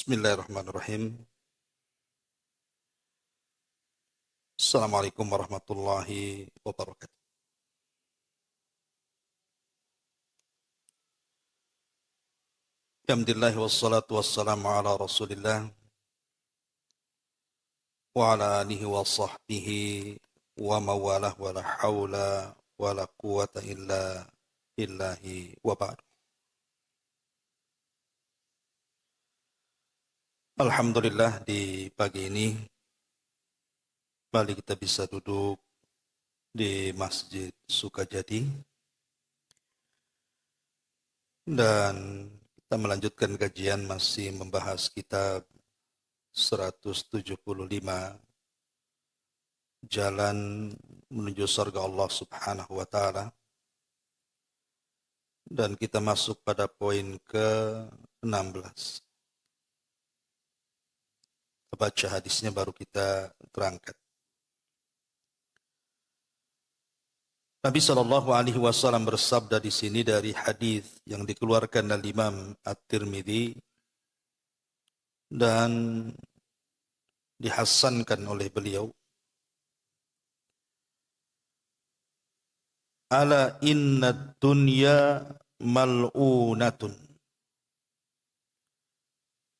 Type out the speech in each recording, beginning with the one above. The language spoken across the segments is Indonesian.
Bismillahirrahmanirrahim. Assalamualaikum warahmatullahi wabarakatuh. Alhamdulillah wassalatu wassalamu ala Rasulillah wa ala alihi wa sahbihi wa mawalah wa la hawla wa la quwata illa billahi wa ba'du. Alhamdulillah di pagi ini kembali kita bisa duduk di Masjid Sukajadi dan kita melanjutkan kajian masih membahas kitab 175 Jalan Menuju Surga Allah Subhanahu wa Ta'ala, dan kita masuk pada poin ke-16. Baca hadisnya baru kita terangkat. Nabi Shallallahu Alaihi Wasallam bersabda di sini dari hadis yang dikeluarkan oleh Imam At-Tirmidzi dan dihasankan oleh beliau. Ala inna dunya mal'unatun.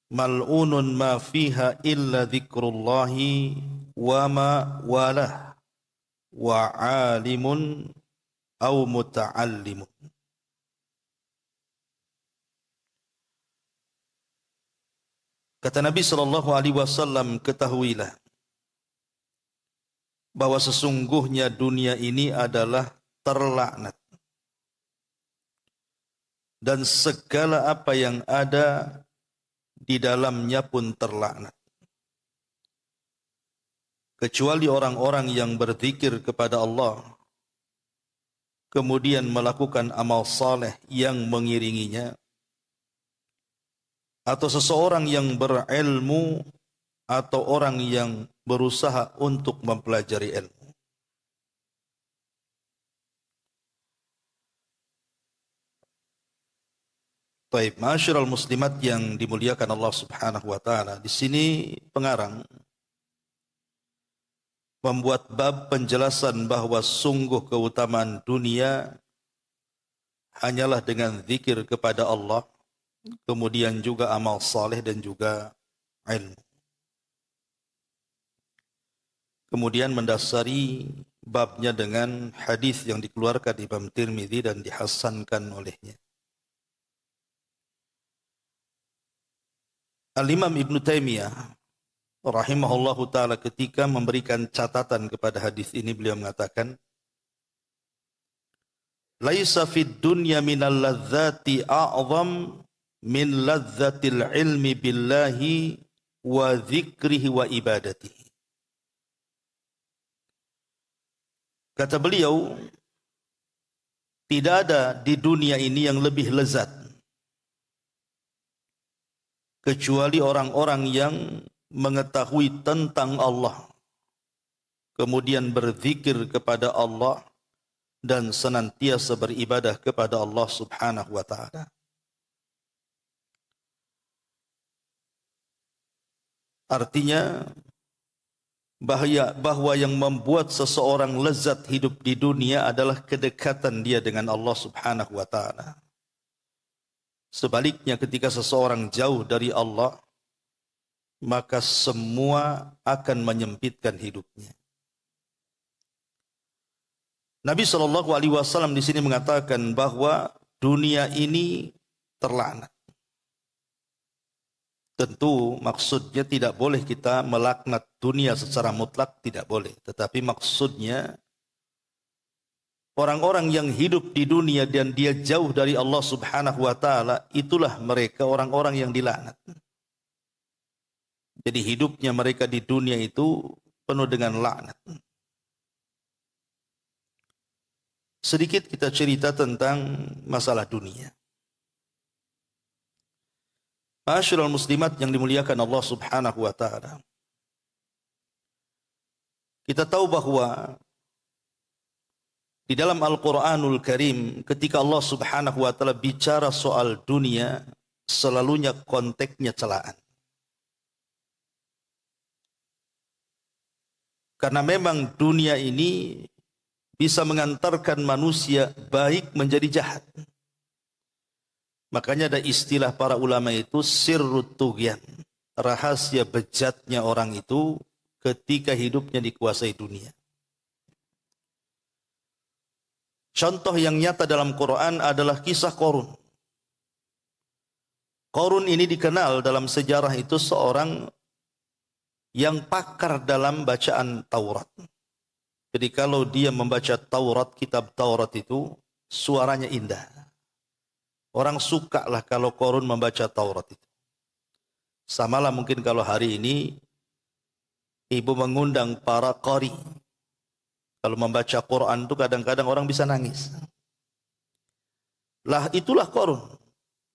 Mal'unun ma fiha illa dzikrullahi wa ma walah wa alimun au muta'allimun. Kata Nabi sallallahu alaihi wasallam, ketahuilah bahwa sesungguhnya dunia ini adalah terlaknat dan segala apa yang ada di dalamnya pun terlaknat, kecuali orang-orang yang berzikir kepada Allah kemudian melakukan amal saleh yang mengiringinya, atau seseorang yang berilmu atau orang yang berusaha untuk mempelajari ilmu. Baik, ma'asyiral muslimat yang dimuliakan Allah Subhanahu wa Ta'ala, di sini pengarang membuat bab penjelasan bahwa sungguh keutamaan dunia hanyalah dengan zikir kepada Allah, kemudian juga amal saleh dan juga ilmu. Kemudian mendasari babnya dengan hadis yang dikeluarkan Imam Tirmidzi dan dihasankan olehnya. Al-Imam Ibn Taimiyah rahimahullahu ta'ala ketika memberikan catatan kepada hadis ini, beliau mengatakan, laisa fid dunya minal ladzati a'zam min ladzatil ilmi billahi wa dzikrihi wa ibadatihi. Kata beliau, tidak ada di dunia ini yang lebih lezat kecuali orang-orang yang mengetahui tentang Allah, kemudian berzikir kepada Allah dan senantiasa beribadah kepada Allah Subhanahu wa Ta'ala. Artinya bahwa yang membuat seseorang lezat hidup di dunia adalah kedekatan dia dengan Allah Subhanahu wa Ta'ala. Sebaliknya, ketika seseorang jauh dari Allah, maka semua akan menyempitkan hidupnya. Nabi Shallallahu Alaihi Wasallam di sini mengatakan bahwa dunia ini terlaknat. Tentu maksudnya tidak boleh kita melaknat dunia secara mutlak, tidak boleh. Tetapi maksudnya orang-orang yang hidup di dunia dan dia jauh dari Allah Subhanahu wa Ta'ala, itulah mereka orang-orang yang dilaknat. Jadi hidupnya mereka di dunia itu penuh dengan laknat. Sedikit kita cerita tentang masalah dunia. Ma'asyiral muslimat yang dimuliakan Allah Subhanahu wa Ta'ala, kita tahu bahwa di dalam Al-Quranul Karim, ketika Allah Subhanahu wa Ta'ala bicara soal dunia, selalunya konteksnya celaan. Karena memang dunia ini bisa mengantarkan manusia baik menjadi jahat. Makanya ada istilah para ulama itu sirrut tughyan, rahasia bejatnya orang itu ketika hidupnya dikuasai dunia. Contoh yang nyata dalam Quran adalah kisah Qarun. Qarun ini dikenal dalam sejarah itu seorang yang pakar dalam bacaan Taurat. Jadi kalau dia membaca Taurat, kitab Taurat itu suaranya indah. Orang suka lah kalau Qarun membaca Taurat itu. Samalah mungkin kalau hari ini ibu mengundang para qari. Kalau membaca Quran itu kadang-kadang orang bisa nangis. Lah itulah Qarun.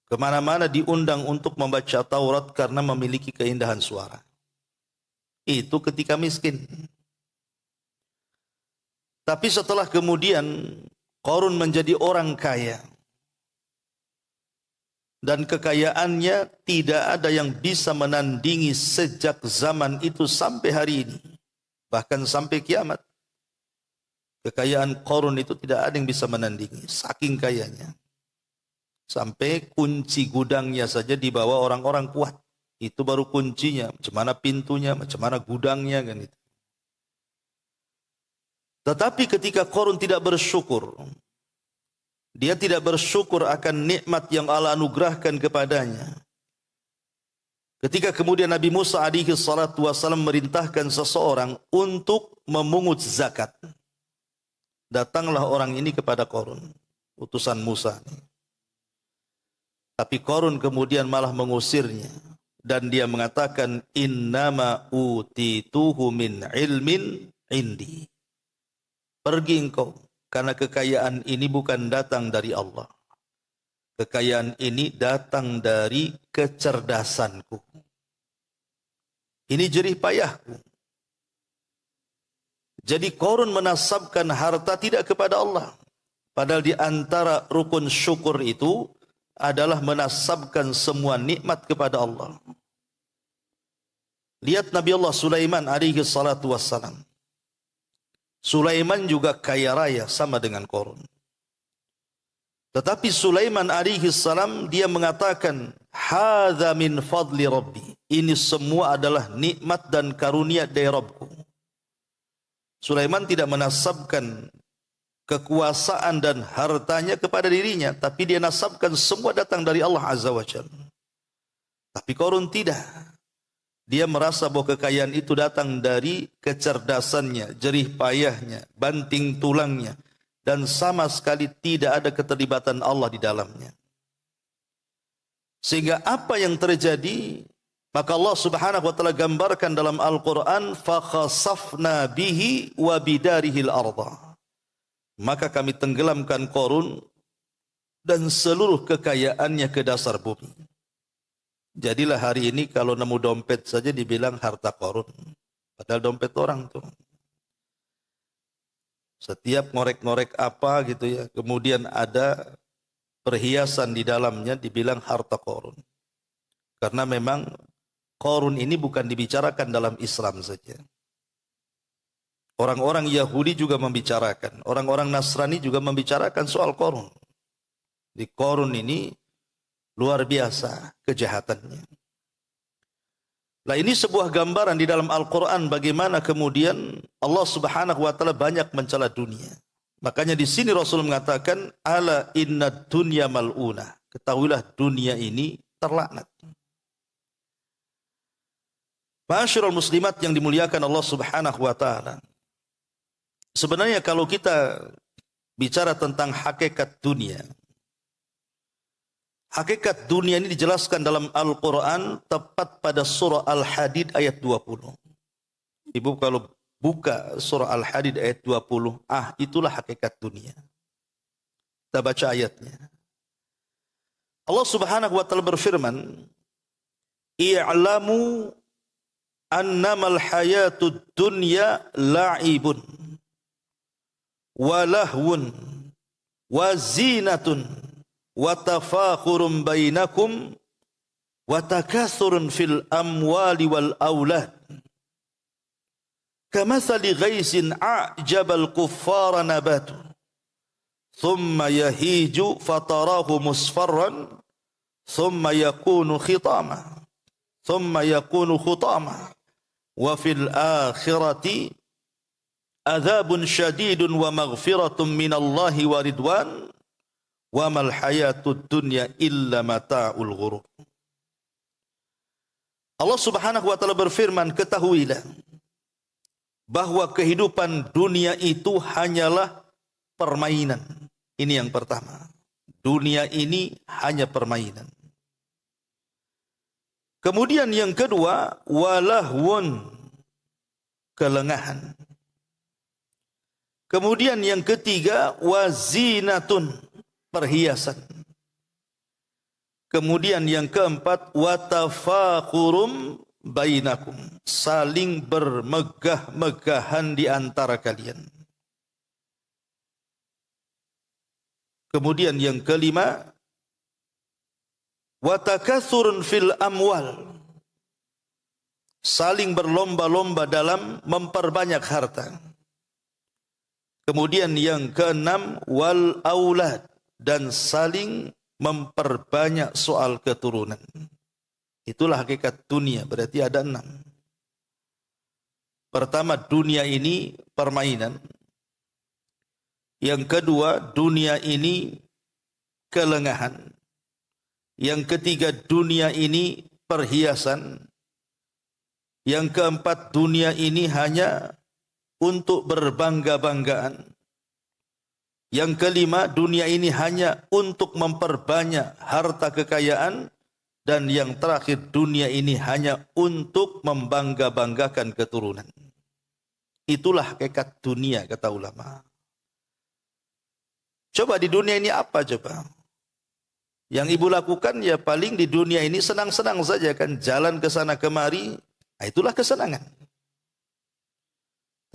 Kemana-mana diundang untuk membaca Taurat karena memiliki keindahan suara. Itu ketika miskin. Tapi setelah kemudian Qarun menjadi orang kaya. Dan kekayaannya tidak ada yang bisa menandingi sejak zaman itu sampai hari ini. Bahkan sampai kiamat. Kekayaan Qarun itu tidak ada yang bisa menandingi. Saking kayanya. Sampai kunci gudangnya saja dibawa orang-orang kuat. Itu baru kuncinya. Macam mana pintunya, macam mana gudangnya kan itu. Tetapi ketika Qarun tidak bersyukur, dia tidak bersyukur akan nikmat yang Allah anugerahkan kepadanya. Ketika kemudian Nabi Musa alaihi salatu wasallam merintahkan seseorang untuk memungut zakat. Datanglah orang ini kepada Qarun, utusan Musa. Tapi Qarun kemudian malah mengusirnya. Dan dia mengatakan, innama utituhu min ilmin indi. Pergi engkau, karena kekayaan ini bukan datang dari Allah. Kekayaan ini datang dari kecerdasanku. Ini jerih payahku. Jadi Qarun menasabkan harta tidak kepada Allah. Padahal di antara rukun syukur itu adalah menasabkan semua nikmat kepada Allah. Lihat Nabi Allah Sulaiman alaihi salatu wassalam. Sulaiman juga kaya raya sama dengan Qarun. Tetapi Sulaiman alaihi salam dia mengatakan, hadza min fadli rabbi. Ini semua adalah nikmat dan karunia dari Rabbku. Sulaiman tidak menasabkan kekuasaan dan hartanya kepada dirinya, tapi dia nasabkan semua datang dari Allah Azza wa Jalla. Tapi Qarun tidak. Dia merasa bahwa kekayaan itu datang dari kecerdasannya, jerih payahnya, banting tulangnya, dan sama sekali tidak ada keterlibatan Allah di dalamnya. Sehingga apa yang terjadi, maka Allah Subhanahu wa taala gambarkan dalam Al-Qur'an, fa khasafna bihi wa bidarihil arda. Maka kami tenggelamkan Qarun dan seluruh kekayaannya ke dasar bumi. Jadilah hari ini kalau nemu dompet saja dibilang harta Qarun. Padahal dompet orang tuh. Setiap ngorek-ngorek apa gitu ya, kemudian ada perhiasan di dalamnya dibilang harta Qarun. Karena memang Qarun ini bukan dibicarakan dalam Islam saja. Orang-orang Yahudi juga membicarakan, orang-orang Nasrani juga membicarakan soal Qarun. Di Qarun ini luar biasa kejahatannya. Nah, ini sebuah gambaran di dalam Al-Quran bagaimana kemudian Allah Subhanahu wa taala banyak mencela dunia. Makanya di sini Rasul mengatakan, ala inna dunya mal'unah. Ketahuilah dunia ini terlaknat. Ma'asyiral muslimat yang dimuliakan Allah Subhanahu wa taala. Sebenarnya kalau kita bicara tentang hakikat dunia, hakikat dunia ini dijelaskan dalam Al-Quran tepat pada surah Al-Hadid ayat 20. Ibu kalau buka surah Al-Hadid ayat 20, itulah hakikat dunia. Kita baca ayatnya. Allah Subhanahu wa taala berfirman, "I'lamu annamal hayatud dunya la'ibun wa lahwun wa zinatun wa tafakhurum bainakum wa takathurun fil amwali wal aulad kamathali ghaisin a'jabal kuffara nabatu thumma yahiju fatarahu musfarran thumma yakunu khutama wa fil akhirati adzabun syadidun wa maghfiratun minallahi wa ridwan wa mal hayatud dunya illa mata'ul ghurur. Allah Subhanahu wa taala berfirman, ketahuilah bahwa kehidupan dunia itu hanyalah permainan. Ini yang pertama. Dunia ini hanya permainan. Kemudian yang kedua, walahwun, kelengahan. Kemudian yang ketiga, wazinatun, perhiasan. Kemudian yang keempat, watafakhurum bainakum, saling bermegah-megahan di antara kalian. Kemudian yang kelima, watakathurun fil amwal, saling berlomba-lomba dalam memperbanyak harta. Kemudian yang keenam, wal aulad, dan saling memperbanyak soal keturunan. Itulah hakikat dunia, berarti ada 6. Pertama, dunia ini permainan. Yang kedua, dunia ini kelengahan. Yang ketiga, dunia ini perhiasan. Yang keempat, dunia ini hanya untuk berbangga-banggaan. Yang kelima, dunia ini hanya untuk memperbanyak harta kekayaan. Dan yang terakhir, dunia ini hanya untuk membangga-banggakan keturunan. Itulah hakikat dunia, kata ulama. Coba di dunia ini apa coba? Yang ibu lakukan ya paling di dunia ini senang-senang saja kan. Jalan ke sana kemari, nah itulah kesenangan.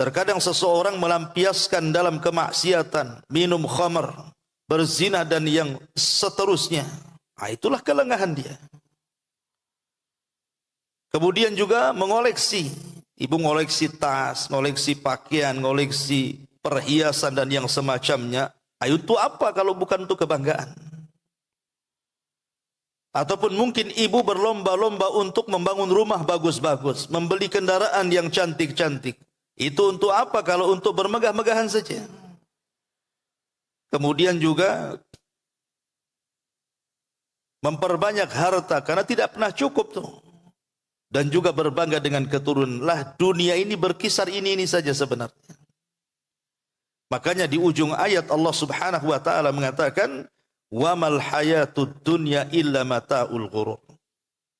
Terkadang seseorang melampiaskan dalam kemaksiatan, minum khamar, berzina dan yang seterusnya. Nah, itulah kelengahan dia. Kemudian juga mengoleksi. Ibu mengoleksi tas, mengoleksi pakaian, mengoleksi perhiasan dan yang semacamnya. Ayo itu apa kalau bukan untuk kebanggaan? Ataupun mungkin ibu berlomba-lomba untuk membangun rumah bagus-bagus, membeli kendaraan yang cantik-cantik. Itu untuk apa kalau untuk bermegah-megahan saja? Kemudian juga memperbanyak harta karena tidak pernah cukup tuh. Dan juga berbangga dengan keturunan. Lah dunia ini berkisar ini saja sebenarnya. Makanya di ujung ayat Allah Subhanahu wa taala mengatakan, "Wa mal hayatud dunya illa mata'ul ghurur."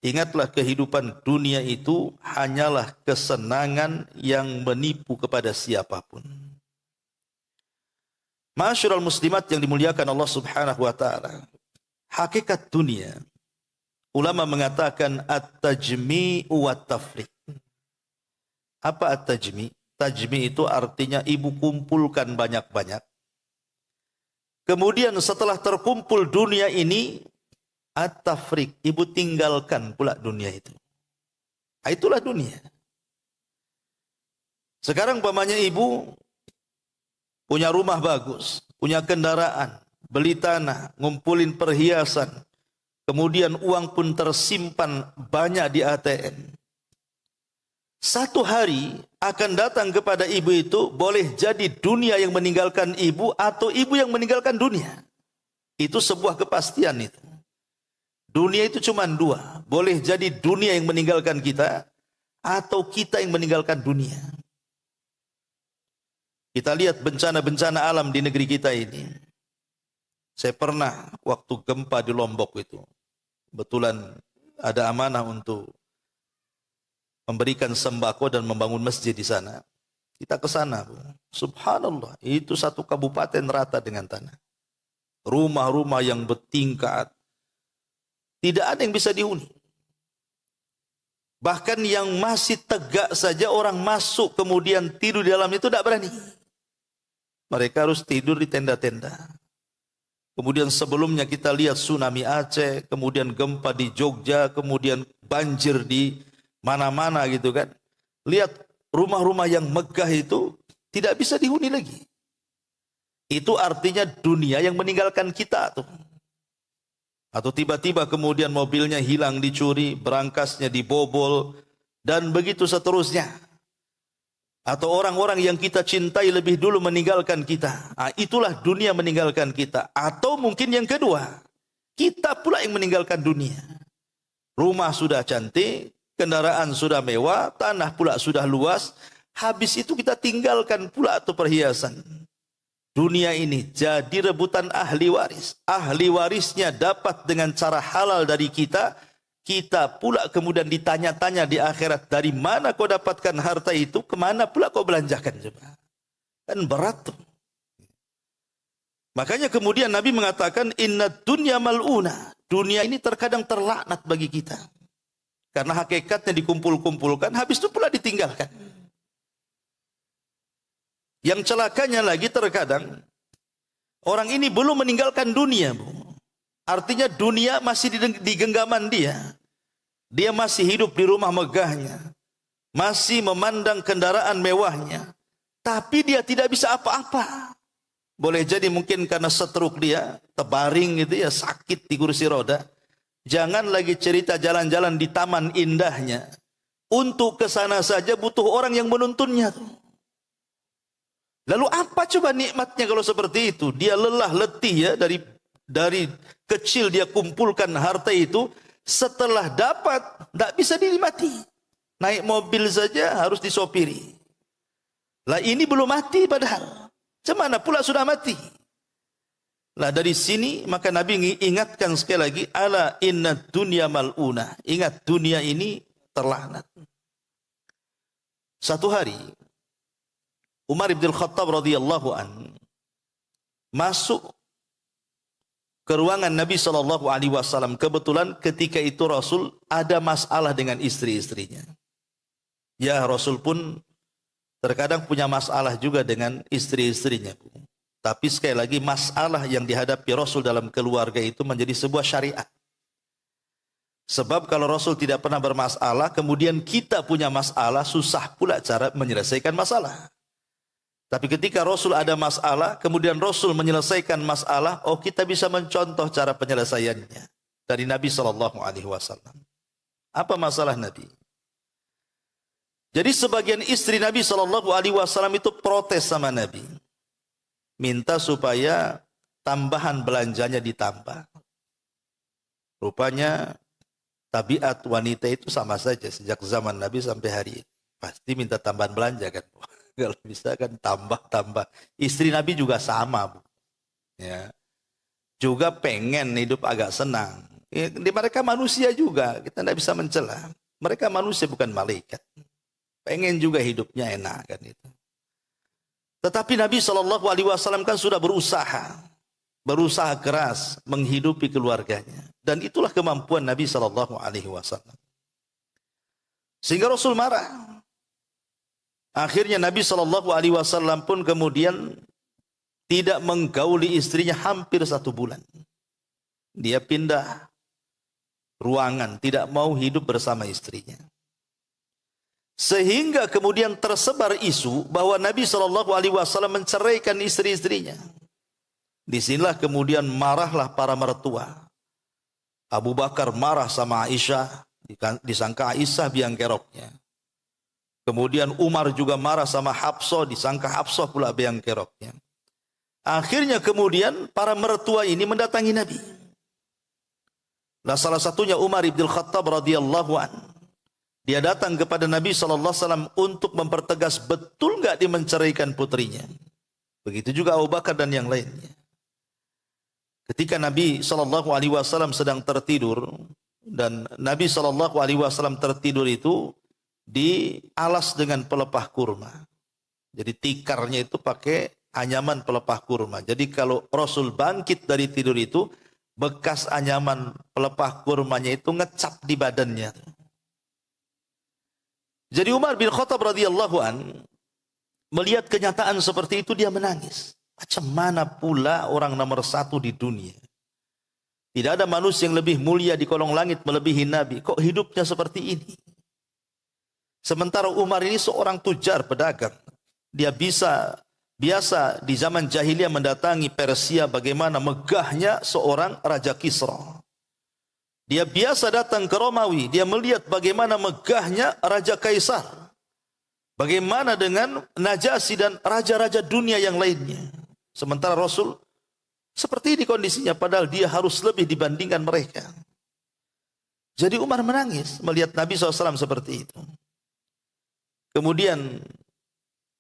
Ingatlah kehidupan dunia itu hanyalah kesenangan yang menipu kepada siapapun. Ma'asyiral muslimat yang dimuliakan Allah Subhanahu wa taala. Hakikat dunia, ulama mengatakan at-tajmi' wa tafriq. Apa at-tajmi'? Tajmi' itu artinya ibu kumpulkan banyak-banyak. Kemudian setelah terkumpul dunia ini, at-tafriq, ibu tinggalkan pula dunia itu. Itulah dunia. Sekarang umpamanya ibu punya rumah bagus, punya kendaraan, beli tanah, ngumpulin perhiasan, kemudian uang pun tersimpan banyak di ATM. Satu hari akan datang kepada ibu itu, boleh jadi dunia yang meninggalkan ibu atau ibu yang meninggalkan dunia. Itu sebuah kepastian itu. Dunia itu cuma 2. Boleh jadi dunia yang meninggalkan kita atau kita yang meninggalkan dunia. Kita lihat bencana-bencana alam di negeri kita ini. Saya pernah waktu gempa di Lombok itu, kebetulan ada amanah untuk memberikan sembako dan membangun masjid di sana. Kita ke sana, subhanallah, itu satu kabupaten rata dengan tanah. Rumah-rumah yang bertingkat, tidak ada yang bisa dihuni. Bahkan yang masih tegak saja orang masuk kemudian tidur di dalam itu tidak berani. Mereka harus tidur di tenda-tenda. Kemudian sebelumnya kita lihat tsunami Aceh, kemudian gempa di Jogja, kemudian banjir di mana-mana gitu kan. Lihat rumah-rumah yang megah itu tidak bisa dihuni lagi. Itu artinya dunia yang meninggalkan kita tuh. Atau tiba-tiba kemudian mobilnya hilang, dicuri, berangkasnya dibobol, dan begitu seterusnya. Atau orang-orang yang kita cintai lebih dulu meninggalkan kita. Itulah dunia meninggalkan kita. Atau mungkin yang kedua, kita pula yang meninggalkan dunia. Rumah sudah cantik, kendaraan sudah mewah, tanah pula sudah luas. Habis itu kita tinggalkan pula itu perhiasan. Dunia ini jadi rebutan ahli waris. Ahli warisnya dapat dengan cara halal dari kita. Kita pula kemudian ditanya-tanya di akhirat, dari mana kau dapatkan harta itu, kemana pula kau belanjakan. Coba. Kan berat tuh. Makanya kemudian Nabi mengatakan, inna dunya mal'una. Dunia ini terkadang terlaknat bagi kita. Karena hakikatnya dikumpul-kumpulkan, habis itu pula ditinggalkan. Yang celakanya lagi terkadang orang ini belum meninggalkan dunia, Bu. Artinya dunia masih di genggaman dia. Dia masih hidup di rumah megahnya, masih memandang kendaraan mewahnya, tapi dia tidak bisa apa-apa. Boleh jadi mungkin karena stroke dia, terbaring gitu ya, sakit di kursi roda. Jangan lagi cerita jalan-jalan di taman indahnya. Untuk ke sana saja butuh orang yang menuntunnya tuh. Lalu apa coba nikmatnya kalau seperti itu? Dia lelah letih ya, dari kecil dia kumpulkan harta itu, setelah dapat tidak bisa dinikmati. Naik mobil saja harus disopiri. Lah ini belum mati padahal. Cemana pula sudah mati. Lah dari sini maka Nabi ingatkan sekali lagi, ala inna dunya mal'una. Ingat dunia ini terlaknat. Satu hari Umar bin Khattab radhiyallahu an masuk ke ruangan Nabi sallallahu alaihi wasallam. Kebetulan ketika itu Rasul ada masalah dengan istri-istrinya. Ya, Rasul pun terkadang punya masalah juga dengan istri-istrinya. Tapi sekali lagi masalah yang dihadapi Rasul dalam keluarga itu menjadi sebuah syariat. Sebab kalau Rasul tidak pernah bermasalah, kemudian kita punya masalah, susah pula cara menyelesaikan masalah. Tapi ketika Rasul ada masalah, kemudian Rasul menyelesaikan masalah, kita bisa mencontoh cara penyelesaiannya dari Nabi SAW. Apa masalah Nabi? Jadi sebagian istri Nabi SAW itu protes sama Nabi. Minta supaya tambahan belanjanya ditambah. Rupanya tabiat wanita itu sama saja sejak zaman Nabi sampai hari ini. Pasti minta tambahan belanja kan. Kalau bisa kan tambah-tambah. Istri Nabi juga sama, Bu. Ya. Juga pengen hidup agak senang. Mereka manusia juga, kita tidak bisa mencela. Mereka manusia bukan malaikat. Pengen juga hidupnya enak kan itu. Tetapi Nabi SAW kan sudah berusaha keras menghidupi keluarganya. Dan itulah kemampuan Nabi SAW. Sehingga Rasul marah. Akhirnya Nabi SAW pun kemudian tidak menggauli istrinya hampir 1 bulan. Dia pindah ruangan, tidak mau hidup bersama istrinya. Sehingga kemudian tersebar isu bahwa Nabi SAW menceraikan istri-istrinya. Disinilah kemudian marahlah para mertua. Abu Bakar marah sama Aisyah, disangka Aisyah biang keroknya. Kemudian Umar juga marah sama Hafsah, disangka Hafsah pula biang keroknya. Akhirnya kemudian para mertua ini mendatangi Nabi. Nah, salah satunya Umar bin Khattab radhiyallahu an. Dia datang kepada Nabi SAW untuk mempertegas betul nggak dia menceraikan putrinya. Begitu juga Abu Bakar dan yang lainnya. Ketika Nabi SAW sedang tertidur, dan Nabi SAW tertidur itu dialas dengan pelepah kurma. Jadi tikarnya itu pakai anyaman pelepah kurma. Jadi kalau Rasul bangkit dari tidur itu, bekas anyaman pelepah kurmanya itu ngecap di badannya. Jadi Umar bin Khattab radhiyallahu an melihat kenyataan seperti itu, dia menangis. Macam mana pula orang nomor 1 di dunia? Tidak ada manusia yang lebih mulia di kolong langit melebihi Nabi. Kok hidupnya seperti ini? Sementara Umar ini seorang tujar pedagang. Dia biasa di zaman jahiliyah mendatangi Persia, bagaimana megahnya seorang Raja Kisra. Dia biasa datang ke Romawi, dia melihat bagaimana megahnya Raja Kaisar. Bagaimana dengan Najasyi dan raja-raja dunia yang lainnya. Sementara Rasul seperti ini kondisinya, padahal dia harus lebih dibandingkan mereka. Jadi Umar menangis melihat Nabi SAW seperti itu. Kemudian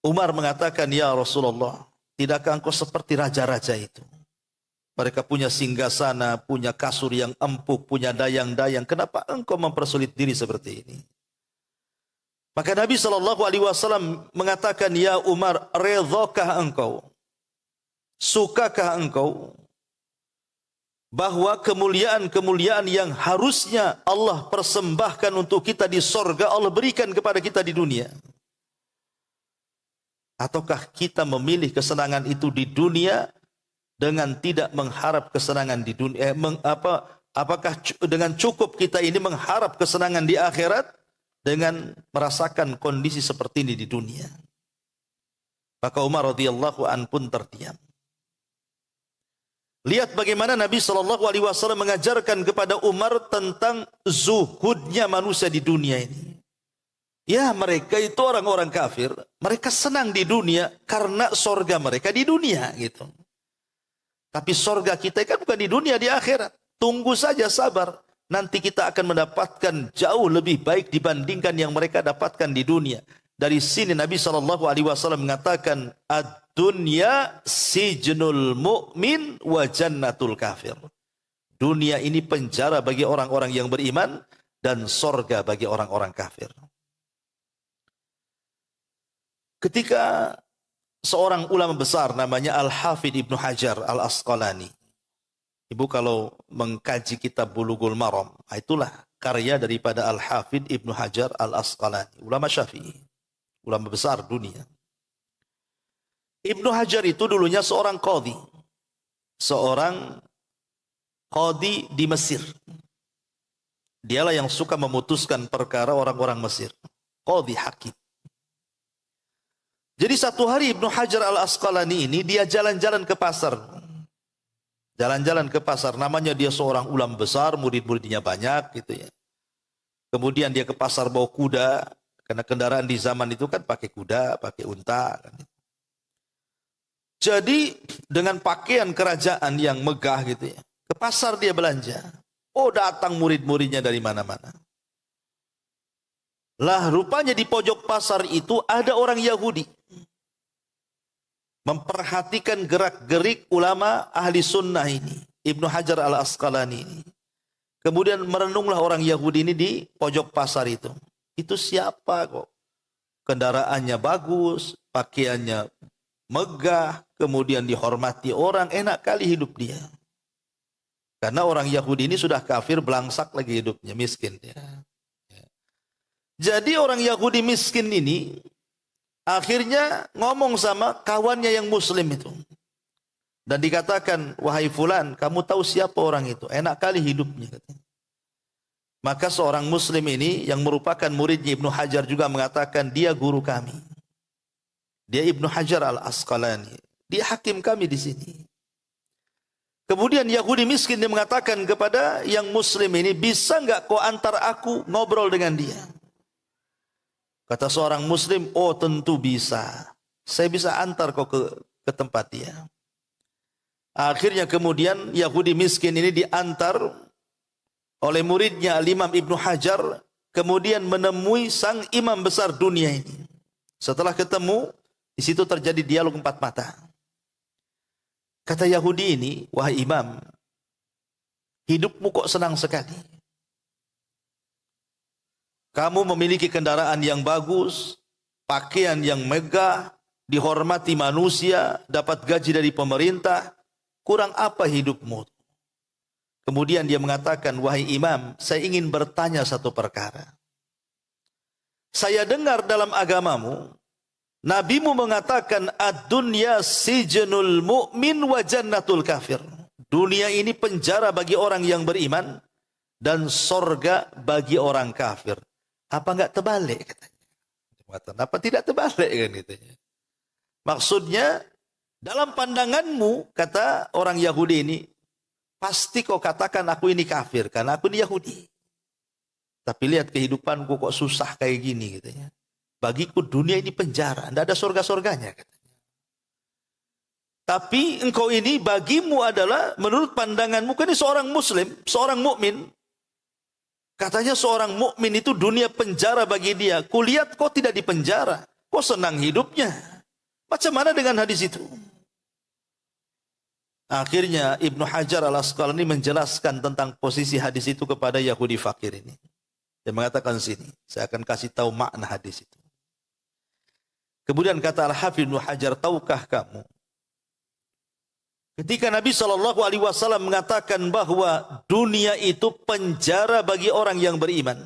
Umar mengatakan, ya Rasulullah, tidakkah engkau seperti raja-raja itu? Mereka punya singgasana, punya kasur yang empuk, punya dayang-dayang. Kenapa engkau mempersulit diri seperti ini? Maka Nabi SAW mengatakan, ya Umar, redhakah engkau? Sukakah engkau bahwa kemuliaan-kemuliaan yang harusnya Allah persembahkan untuk kita di sorga, Allah berikan kepada kita di dunia? Ataukah kita memilih kesenangan itu di dunia dengan tidak mengharap kesenangan di dunia? Apakah dengan cukup kita ini mengharap kesenangan di akhirat dengan merasakan kondisi seperti ini di dunia? Maka Umar radhiyallahu an pun terdiam. Lihat bagaimana Nabi SAW mengajarkan kepada Umar tentang zuhudnya manusia di dunia ini. Ya, mereka itu orang-orang kafir, mereka senang di dunia karena sorga mereka di dunia gitu. Tapi sorga kita kan bukan di dunia, di akhirat. Tunggu saja, sabar. Nanti kita akan mendapatkan jauh lebih baik dibandingkan yang mereka dapatkan di dunia. Dari sini Nabi SAW mengatakan, ad-dunya sijnul mu'min wa jannatul kafir. Dunia ini penjara bagi orang-orang yang beriman dan sorga bagi orang-orang kafir. Ketika seorang ulama besar namanya Al-Hafidh Ibnu Hajar Al-Asqalani. Ibu kalau mengkaji kitab Bulughul Maram, itulah karya daripada Al-Hafidh Ibnu Hajar Al-Asqalani, ulama Syafi'i, ulama besar dunia. Ibnu Hajar itu dulunya seorang qadhi. Seorang qadhi di Mesir. Dialah yang suka memutuskan perkara orang-orang Mesir. Qadhi hakim. Jadi satu hari Ibnu Hajar Al-Asqalani ini dia jalan-jalan ke pasar. Jalan-jalan ke pasar, namanya dia seorang ulama besar, murid-muridnya banyak gitu ya. Kemudian dia ke pasar bawa kuda, karena kendaraan di zaman itu kan pakai kuda, pakai unta. Jadi dengan pakaian kerajaan yang megah gitu ya, ke pasar dia belanja. Oh, datang murid-muridnya dari mana-mana. Lah rupanya di pojok pasar itu ada orang Yahudi. Memperhatikan gerak-gerik ulama ahli sunnah ini, Ibnu Hajar Al-Asqalani ini. Kemudian merenunglah orang Yahudi ini di pojok pasar itu. Itu siapa kok? Kendaraannya bagus, pakaiannya megah, kemudian dihormati orang, enak kali hidup dia. Karena orang Yahudi ini sudah kafir, belangsak lagi hidupnya, miskin dia. Jadi orang Yahudi miskin ini akhirnya ngomong sama kawannya yang muslim itu. Dan dikatakan, wahai fulan, kamu tahu siapa orang itu? Enak kali hidupnya. Maka seorang muslim ini yang merupakan muridnya Ibnu Hajar juga mengatakan, dia guru kami. Dia Ibnu Hajar Al-Asqalani. Dia hakim kami di sini. Kemudian Yahudi miskin dia mengatakan kepada yang muslim ini, bisa enggak kau antar aku ngobrol dengan dia? Kata seorang muslim, oh tentu bisa. Saya bisa antar kau ke tempat dia. Akhirnya kemudian Yahudi miskin ini diantar oleh muridnya Al-Imam Ibnu Hajar, kemudian menemui sang imam besar dunia ini. Setelah ketemu, di situ terjadi dialog empat mata. Kata Yahudi ini, wahai imam, hidupmu kok senang sekali. Kamu memiliki kendaraan yang bagus, pakaian yang megah, dihormati manusia, dapat gaji dari pemerintah, kurang apa hidupmu? Kemudian dia mengatakan, wahai imam, saya ingin bertanya satu perkara. Saya dengar dalam agamamu, nabimu mengatakan, ad-dunya sijnul mu'min wa jannatul kafir. Dunia ini penjara bagi orang yang beriman dan sorga bagi orang kafir. Apa enggak terbalik? Apa tidak terbalik kan itu? Maksudnya dalam pandanganmu, kata orang Yahudi ini, pasti kau katakan aku ini kafir karena aku ini Yahudi. Tapi lihat kehidupanku kok susah kayak gini katanya. Bagiku dunia ini penjara, tidak ada surga-surganya katanya. Tapi engkau ini bagimu adalah menurut pandanganmu kan ini seorang muslim, seorang mukmin. Katanya seorang mukmin itu dunia penjara bagi dia. Kulihat kau tidak di penjara, kau senang hidupnya. Macam mana dengan hadis itu? Akhirnya Ibnu Hajar Al-Asqalani menjelaskan tentang posisi hadis itu kepada Yahudi fakir ini. Dia mengatakan sini, saya akan kasih tahu makna hadis itu. Kemudian kata Al-Hafidz Ibnu Hajar, tahukah kamu? Ketika Nabi SAW mengatakan bahwa dunia itu penjara bagi orang yang beriman.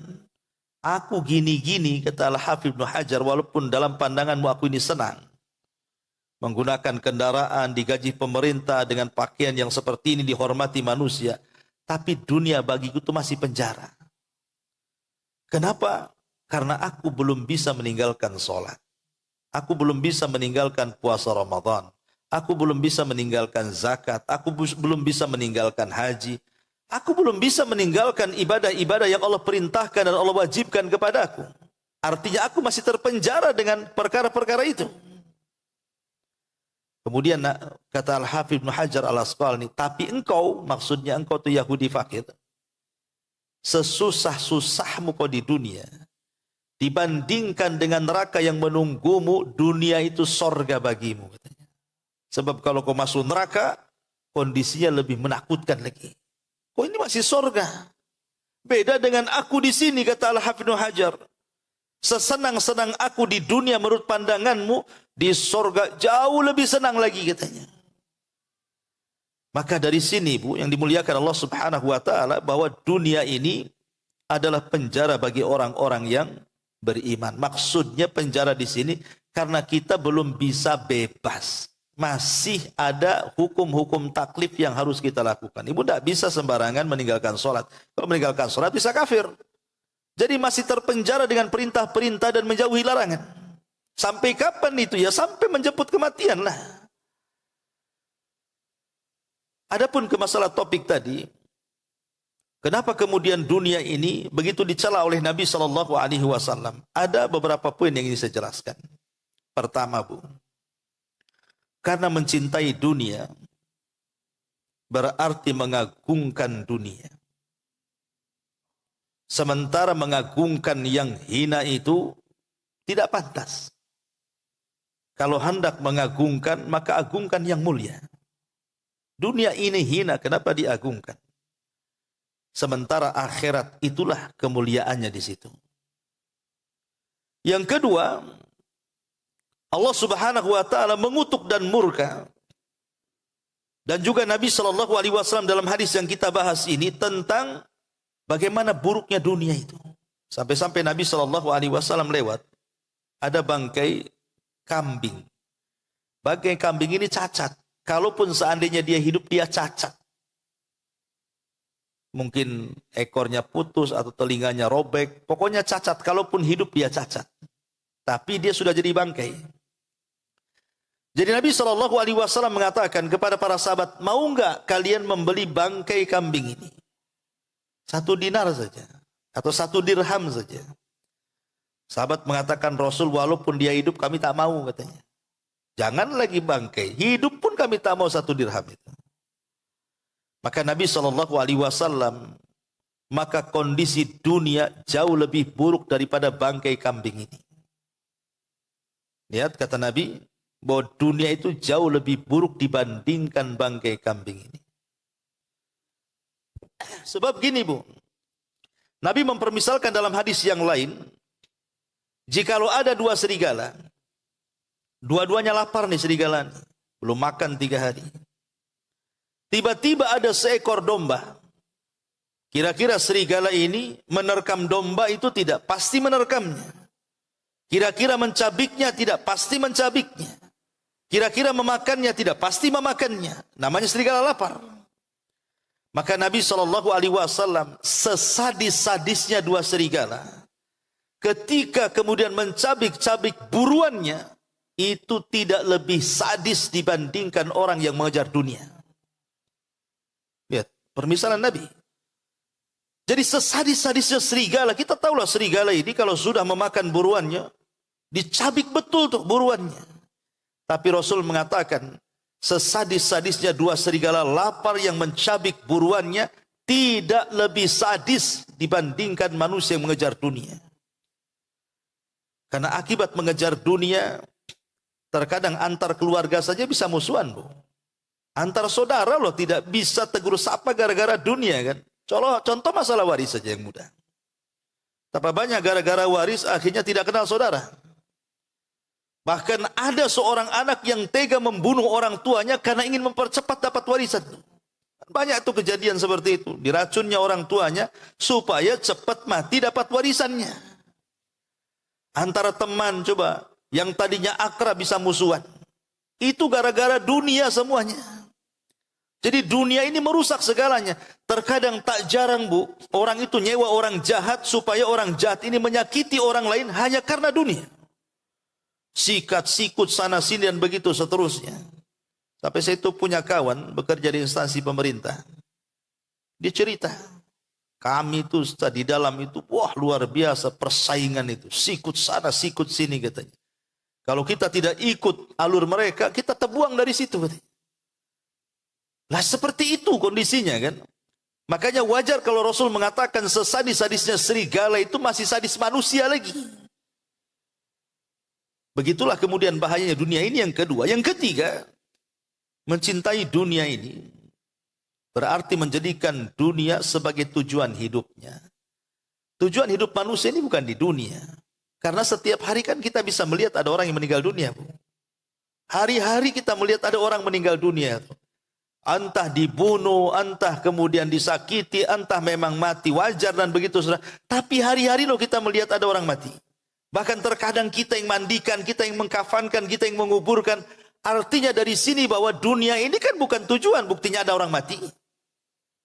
Aku gini-gini, kata Al-Hafidz Ibnu Hajar, walaupun dalam pandanganmu aku ini senang. Menggunakan kendaraan, digaji pemerintah, dengan pakaian yang seperti ini, dihormati manusia. Tapi dunia bagiku itu masih penjara. Kenapa? Karena aku belum bisa meninggalkan sholat. Aku belum bisa meninggalkan puasa Ramadan. Aku belum bisa meninggalkan zakat. Aku belum bisa meninggalkan haji. Aku belum bisa meninggalkan ibadah-ibadah yang Allah perintahkan dan Allah wajibkan kepada aku. Artinya aku masih terpenjara dengan perkara-perkara itu. Kemudian kata Al-Hafidz Ibnu Hajar Al-Asqalani, tapi engkau, maksudnya engkau itu Yahudi fakir, sesusah-susahmu kau di dunia, dibandingkan dengan neraka yang menunggumu, dunia itu sorga bagimu. Katanya. Sebab kalau kau masuk neraka, kondisinya lebih menakutkan lagi. Kau ini masih sorga. Beda dengan aku di sini, kata Al-Hafidz Ibnu Hajar. Sesenang-senang aku di dunia menurut pandanganmu, di sorga jauh lebih senang lagi katanya. Maka dari sini Bu, yang dimuliakan Allah Subhanahu wa taala, bahwa dunia ini adalah penjara bagi orang-orang yang beriman. Maksudnya penjara di sini karena kita belum bisa bebas. Masih ada hukum-hukum taklif yang harus kita lakukan. Ibu tidak bisa sembarangan meninggalkan sholat. Kalau meninggalkan sholat bisa kafir. Jadi masih terpenjara dengan perintah-perintah dan menjauhi larangan. Sampai kapan itu? Ya sampai menjemput kematian lah. Adapun ke masalah topik tadi, kenapa kemudian dunia ini begitu dicela oleh Nabi SAW? Ada beberapa poin yang ingin saya jelaskan. Pertama Bu, karena mencintai dunia berarti mengagungkan dunia. Sementara mengagungkan yang hina itu tidak pantas. Kalau hendak mengagungkan, maka agungkan yang mulia. Dunia ini hina, kenapa diagungkan? Sementara akhirat itulah kemuliaannya di situ. Yang kedua, Allah Subhanahu wa taala mengutuk dan murka. Dan juga Nabi SAW dalam hadis yang kita bahas ini tentang bagaimana buruknya dunia itu. Sampai-sampai Nabi SAW lewat, ada bangkai kambing. Bangkai kambing ini cacat. Kalaupun seandainya dia hidup, dia cacat. Mungkin ekornya putus atau telinganya robek. Pokoknya cacat. Kalaupun hidup, dia cacat. Tapi dia sudah jadi bangkai. Jadi Nabi SAW mengatakan kepada para sahabat, mau enggak kalian membeli bangkai kambing ini? 1 dinar saja. Atau 1 dirham saja. Sahabat mengatakan, Rasul walaupun dia hidup kami tak mau katanya. Jangan lagi bangkai, hidup pun kami tak mau 1 dirham itu. Maka Nabi SAW, maka kondisi dunia jauh lebih buruk daripada bangkai kambing ini. Lihat kata Nabi, bahwa dunia itu jauh lebih buruk dibandingkan bangkai kambing ini. Sebab gini Bu, Nabi mempermisalkan dalam hadis yang lain, jikalau ada 2 serigala, dua-duanya lapar nih serigala, belum makan 3 hari. Tiba-tiba ada seekor domba. Kira-kira serigala ini menerkam domba itu tidak? Pasti menerkamnya. Kira-kira mencabiknya? Tidak, pasti mencabiknya. Kira-kira memakannya? Tidak, pasti memakannya. Namanya serigala lapar. Maka Nabi SAW sesadis-sadisnya 2 serigala, ketika kemudian mencabik-cabik buruannya, itu tidak lebih sadis dibandingkan orang yang mengejar dunia. Lihat, permisalan Nabi. Jadi sesadis-sadisnya serigala, kita tahulah serigala ini kalau sudah memakan buruannya, dicabik betul tuh buruannya. Tapi Rasul mengatakan, sesadis-sadisnya dua serigala lapar yang mencabik buruannya, tidak lebih sadis dibandingkan manusia yang mengejar dunia. Karena akibat mengejar dunia, terkadang antar keluarga saja bisa musuhan, Bu. Antar saudara loh tidak bisa tegur sapa gara-gara dunia kan. Contoh masalah waris saja yang mudah. Betapa banyak gara-gara waris akhirnya tidak kenal saudara. Bahkan ada seorang anak yang tega membunuh orang tuanya karena ingin mempercepat dapat warisan. Banyak tuh kejadian seperti itu. Diracunnya orang tuanya supaya cepat mati dapat warisannya. Antara teman coba yang tadinya akrab bisa musuhan. Itu gara-gara dunia semuanya. Jadi dunia ini merusak segalanya. Terkadang tak jarang, Bu, orang itu nyewa orang jahat supaya orang jahat ini menyakiti orang lain hanya karena dunia. Sikat, sikut, sana sini dan begitu seterusnya. Tapi saya itu punya kawan bekerja di instansi pemerintah. Dia cerita, kami itu di dalam itu, wah luar biasa persaingan itu. Sikut sana, sikut sini katanya. Kalau kita tidak ikut alur mereka, kita terbuang dari situ katanya. Lah seperti itu kondisinya kan. Makanya wajar kalau Rasul mengatakan sesadis-sadisnya serigala itu masih sadis manusia lagi. Begitulah kemudian bahayanya dunia ini yang kedua. Yang ketiga, mencintai dunia ini berarti menjadikan dunia sebagai tujuan hidupnya. Tujuan hidup manusia ini bukan di dunia. Karena setiap hari kan kita bisa melihat ada orang yang meninggal dunia, Bu. Hari-hari kita melihat ada orang meninggal dunia. Entah dibunuh, entah kemudian disakiti, entah memang mati wajar dan begitu. Tapi hari-hari loh kita melihat ada orang mati. Bahkan terkadang kita yang mandikan, kita yang mengkafankan, kita yang menguburkan. Artinya dari sini bahwa dunia ini kan bukan tujuan, buktinya ada orang mati.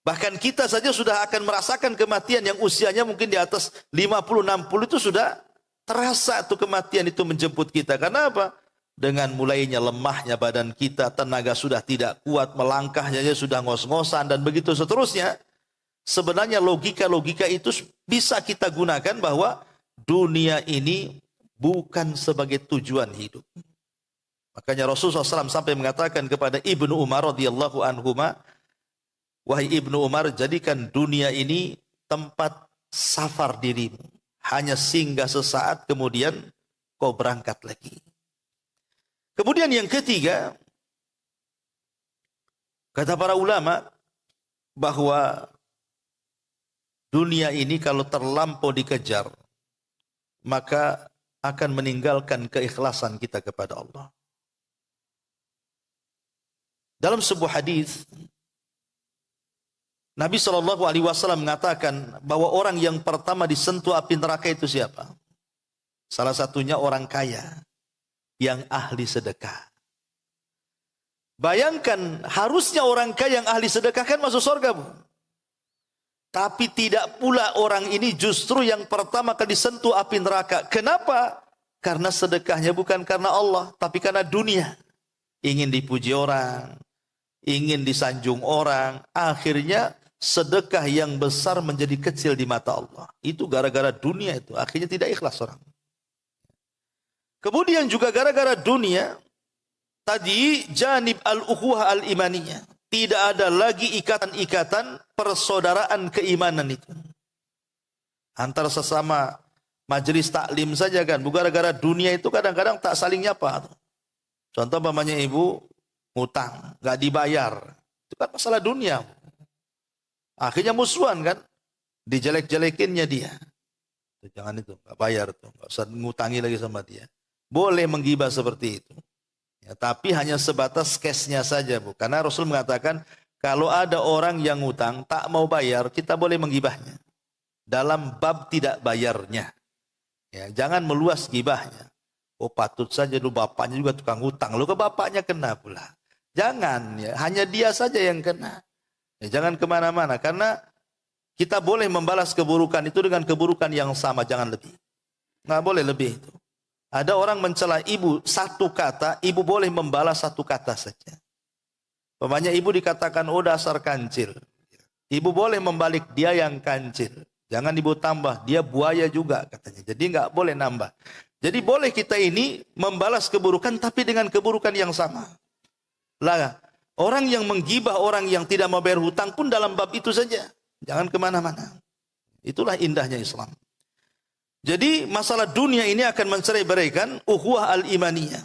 Bahkan kita saja sudah akan merasakan kematian yang usianya mungkin di atas 50-60 itu sudah terasa tuh kematian itu menjemput kita. Karena apa? Dengan mulainya lemahnya badan kita, tenaga sudah tidak kuat, melangkahnya sudah ngos-ngosan dan begitu seterusnya. Sebenarnya logika-logika itu bisa kita gunakan bahwa dunia ini bukan sebagai tujuan hidup. Makanya Rasulullah SAW sampai mengatakan kepada Ibnu Umar radhiyallahu anhuma, wahai Ibnu Umar, jadikan dunia ini tempat safar dirimu. Hanya singgah sesaat kemudian kau berangkat lagi. Kemudian yang ketiga, kata para ulama bahwa dunia ini kalau terlampau dikejar, maka akan meninggalkan keikhlasan kita kepada Allah. Dalam sebuah hadis, Nabi SAW mengatakan bahwa orang yang pertama disentuh api neraka itu siapa? Salah satunya orang kaya yang ahli sedekah. Bayangkan, harusnya orang kaya yang ahli sedekah kan masuk surga, Bu. Tapi tidak pula orang ini justru yang pertama kali disentuh api neraka. Kenapa? Karena sedekahnya bukan karena Allah, tapi karena dunia. Ingin dipuji orang, ingin disanjung orang, akhirnya sedekah yang besar menjadi kecil di mata Allah. Itu gara-gara dunia itu, akhirnya tidak ikhlas orang. Kemudian juga gara-gara dunia, tadi janib al-ukhuwah al-imaniyah. Tidak ada lagi ikatan-ikatan persaudaraan keimanan itu. Antara sesama majelis taklim saja kan. Gara-gara dunia itu kadang-kadang tak saling nyapa. Contoh mamanya ibu ngutang, nggak dibayar. Itu kan masalah dunia. Akhirnya musuhan kan. Dijelek-jelekinnya dia. Jangan itu, nggak bayar tuh. Nggak usah ngutangi lagi sama dia. Boleh menggibah seperti itu. Ya, tapi hanya sebatas cashnya saja, Bu. Karena Rasul mengatakan, kalau ada orang yang ngutang, tak mau bayar, kita boleh menggibahnya. Dalam bab tidak bayarnya. Ya, jangan meluas gibahnya. Oh patut saja lu bapaknya juga tukang ngutang. Lu ke bapaknya kena pula. Jangan, ya, hanya dia saja yang kena. Ya, jangan kemana-mana. Karena kita boleh membalas keburukan itu dengan keburukan yang sama, jangan lebih. Nggak boleh lebih itu. Ada orang mencela ibu satu kata, ibu boleh membalas satu kata saja. Umpamanya ibu dikatakan, oh dasar kancil. Ibu boleh membalik, dia yang kancil. Jangan ibu tambah, dia buaya juga katanya. Jadi nggak boleh nambah. Jadi boleh kita ini membalas keburukan, tapi dengan keburukan yang sama. Lah, orang yang menggibah orang yang tidak mau bayar hutang pun dalam bab itu saja. Jangan kemana-mana. Itulah indahnya Islam. Jadi masalah dunia ini akan mencerai-beraikan ukhuwah al-imaniyah.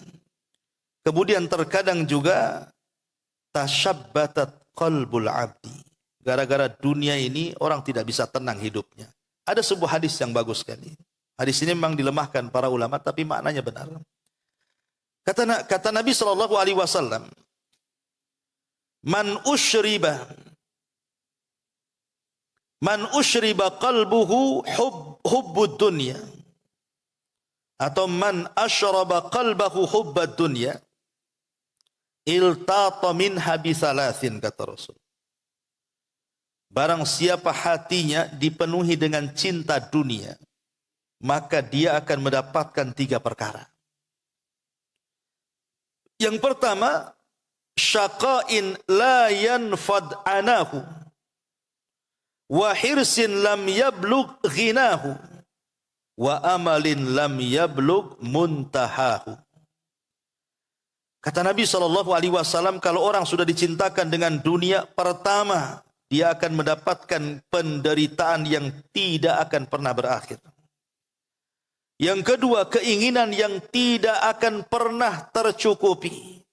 Kemudian terkadang juga tashabbatat qalbul abdi. Gara-gara dunia ini orang tidak bisa tenang hidupnya. Ada sebuah hadis yang bagus sekali. Hadis ini memang dilemahkan para ulama tapi maknanya benar. Kata Nabi sallallahu alaihi wasallam, Man ushriba qalbuhu hubbud dunya, atau man ashraba qalbahu hubbad dunya iltata minha bithalathin, kata Rasul. Barang siapa hatinya dipenuhi dengan cinta dunia, maka dia akan mendapatkan 3 perkara. Yang pertama, syaqa'in la yanfad anahu, wa hirsin lam yablug ghinahu, wa amalin lam yablug muntahahu. Kata Nabi SAW, kalau orang sudah dicintakan dengan dunia, pertama, dia akan mendapatkan penderitaan yang tidak akan pernah berakhir. Yang kedua, keinginan yang tidak akan pernah tercukupi.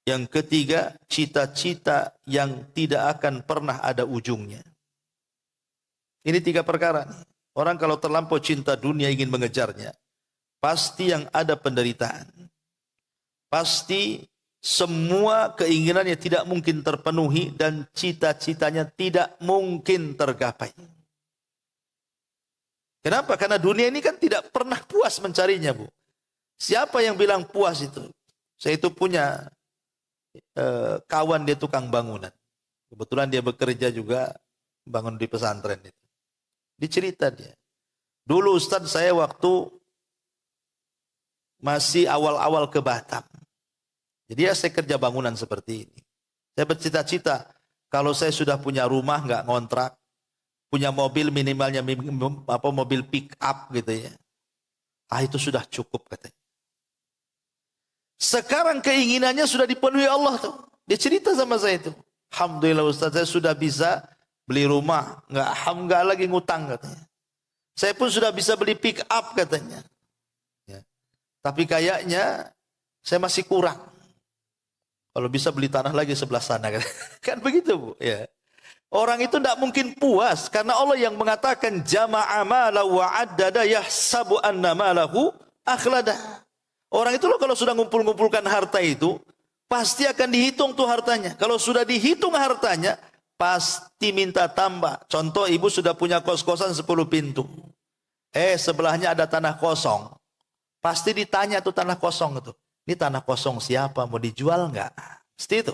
Yang ketiga, cita-cita yang tidak akan pernah ada ujungnya. Ini 3 perkara. Orang kalau terlampau cinta dunia ingin mengejarnya, pasti yang ada penderitaan. Pasti semua keinginannya tidak mungkin terpenuhi dan cita-citanya tidak mungkin tergapai. Kenapa? Karena dunia ini kan tidak pernah puas mencarinya, Bu. Siapa yang bilang puas itu? Saya itu punya kawan, dia tukang bangunan. Kebetulan dia bekerja juga bangun di pesantren itu. Dicerita dia. Dulu Ustaz, saya waktu masih awal-awal ke Batam. Jadi ya saya kerja bangunan seperti ini. Saya bercita-cita kalau saya sudah punya rumah nggak ngontrak, punya mobil minimalnya mobil pick up gitu ya. Itu sudah cukup katanya. Sekarang keinginannya sudah dipenuhi Allah tuh. Dia cerita sama saya itu. Alhamdulillah Ustaz, saya sudah bisa beli rumah, nggak lagi ngutang katanya. Saya pun sudah bisa beli pick up katanya. Ya. Tapi kayaknya saya masih kurang. Kalau bisa beli tanah lagi sebelah sana kan, kan begitu Bu. Ya. Orang itu tidak mungkin puas karena Allah yang mengatakan jama'a malahu wa addada yahsabu anna malahu akhlada. Orang itu loh kalau sudah ngumpul-ngumpulkan harta itu pasti akan dihitung tuh hartanya. Kalau sudah dihitung hartanya pasti minta tambah. Contoh, ibu sudah punya kos-kosan 10 pintu. Sebelahnya ada tanah kosong. Pasti ditanya tuh tanah kosong itu. Ini tanah kosong siapa? Mau dijual enggak? Pasti itu.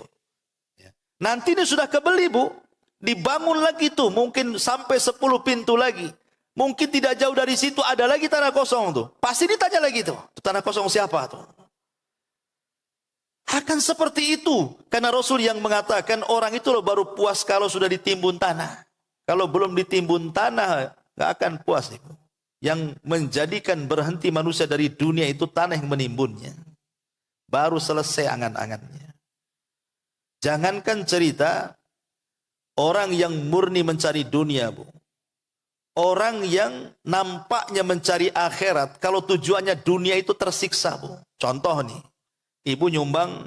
Ya. Nanti ini sudah kebeli Bu. Dibangun lagi tuh. Mungkin sampai 10 pintu lagi. Mungkin tidak jauh dari situ ada lagi tanah kosong tuh. Pasti ditanya lagi tuh. Tanah kosong siapa tuh? Akan seperti itu. Karena Rasul yang mengatakan orang itu loh baru puas kalau sudah ditimbun tanah. Kalau belum ditimbun tanah, enggak akan puas Ibu. Yang menjadikan berhenti manusia dari dunia itu tanah yang menimbunnya. Baru selesai angan-angannya. Jangankan cerita orang yang murni mencari dunia, Bu. Orang yang nampaknya mencari akhirat, kalau tujuannya dunia itu tersiksa, Bu. Contoh nih, ibu nyumbang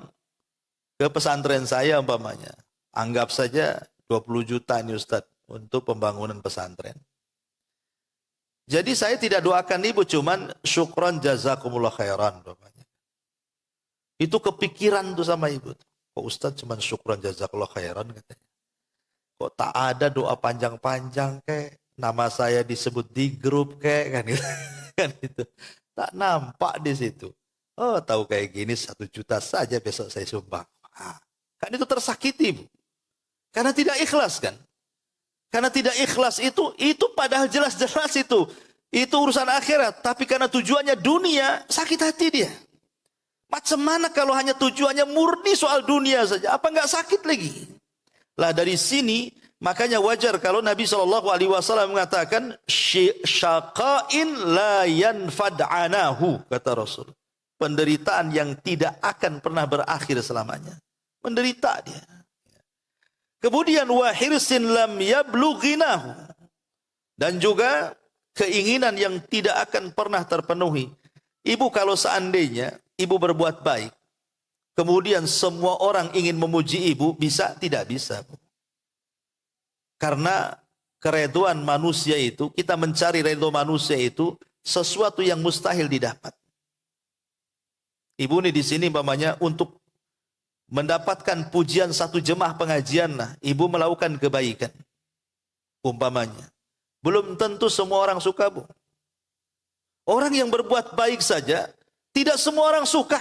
ke pesantren saya umpamanya. Anggap saja 20 juta nih Ustadz untuk pembangunan pesantren. Jadi saya tidak doakan ibu, cuman syukron jazakumullah khairan umpamanya. Itu kepikiran tuh sama ibu. Kok Ustadz cuma syukran jazakallah khairan katanya. Kok tak ada doa panjang-panjang kayak nama saya disebut di grup kayak kan gitu. Kan gitu. Tak nampak di situ. Oh tahu kayak gini 1 juta saja besok saya sumbang. Kan itu tersakiti Bu. Karena tidak ikhlas kan. Karena tidak ikhlas itu padahal jelas-jelas itu. Itu urusan akhirat, tapi karena tujuannya dunia, sakit hati dia. Macam mana kalau hanya tujuannya murni soal dunia saja? Apa enggak sakit lagi? Lah dari sini, makanya wajar kalau Nabi SAW mengatakan, syaqain la yanfad'anahu, kata Rasul. Penderitaan yang tidak akan pernah berakhir selamanya. Menderita dia. Kemudian wahirsin lam yablughinahu. Dan juga keinginan yang tidak akan pernah terpenuhi. Ibu kalau seandainya ibu berbuat baik, kemudian semua orang ingin memuji ibu, bisa? Tidak bisa. Karena keredoan manusia itu, kita mencari redho manusia itu sesuatu yang mustahil didapat. Ibu ini di sini umpamanya untuk mendapatkan pujian satu jemaah pengajian, nah, ibu melakukan kebaikan. Umpamanya. Belum tentu semua orang suka, Bu. Orang yang berbuat baik saja, tidak semua orang suka.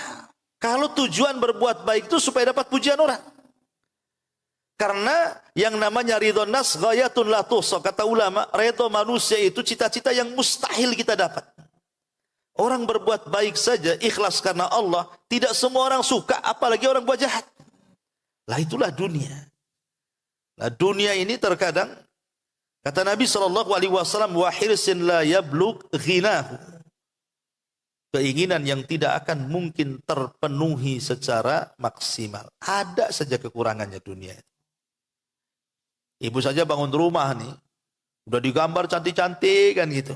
Kalau tujuan berbuat baik itu supaya dapat pujian orang. Karena yang namanya ridho nas ghayatun la tuhsa, kata ulama, ridho manusia itu cita-cita yang mustahil kita dapat. Orang berbuat baik saja, ikhlas karena Allah, tidak semua orang suka, apalagi orang buat jahat. Lah itulah dunia. Nah dunia ini terkadang, kata Nabi SAW, wa hirsin la yablugh ghinahu. Keinginan yang tidak akan mungkin terpenuhi secara maksimal. Ada saja kekurangannya dunia. Ibu saja bangun rumah nih, udah digambar cantik-cantik kan gitu.